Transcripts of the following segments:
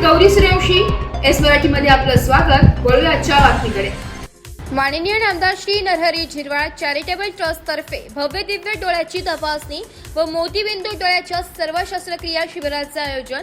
Gauri Suryavanshi. S मराठीमध्ये आपलं स्वागत. वळूया आजच्या बातमीकडे. माननीय नामदार श्री नरहरी झिरवाळ चॅरिटेबल ट्रस्ट तर्फे भव्य दिव्य डोळ्याची तपासणी व मोतीबिंदू डोळ्याच्या सर्व शस्त्रक्रिया शिबिराचे आयोजन.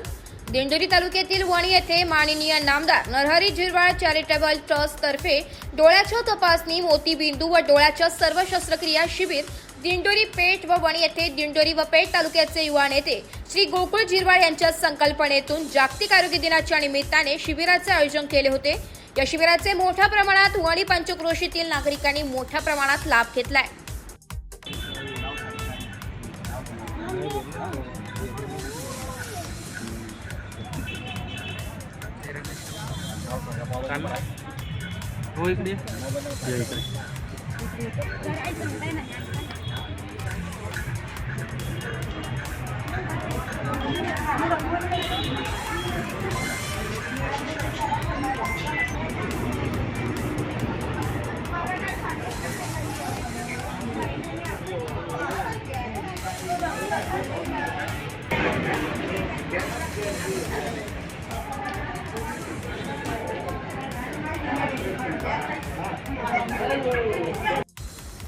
दिंडोरी तालुक्यातील वणी येथे माननीय नामदार नरहरी झिरवाळ चॅरिटेबल ट्रस्ट तर्फे डोळ्याच्या तपासणी, मोतीबिंदू व डोळ्याच्या सर्व शस्त्रक्रिया शिबिर. दिंडोरी, पेठ व वणी येथे दिंडोरी व पेठ तालुक्याचे युवा नेते श्री गोकुळ झिरवाळ यांच्या संकल्पनेतून जागतिक आरोग्य दिनाच्या निमित्ताने शिबिराचे आयोजन केले होते. या शिबिराचे मोठ्या प्रमाणात वणी पंचक्रोशीतील नागरिकांनी मोठ्या प्रमाणात लाभ घेतलाय.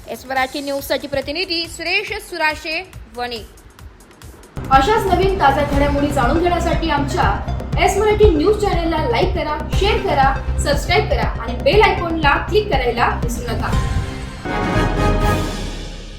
एस मराठी न्यूज साठी प्रतिनिधी सुरेश सुराशे, वणी. अशाच नवीन ताज्या घडामोडी जाणून घेण्यासाठी आमच्या एस मराठी न्यूज चॅनलला लाईक करा, शेअर करा, सबस्क्राईब करा आणि बेल आयकॉनला क्लिक करायला विसरू नका.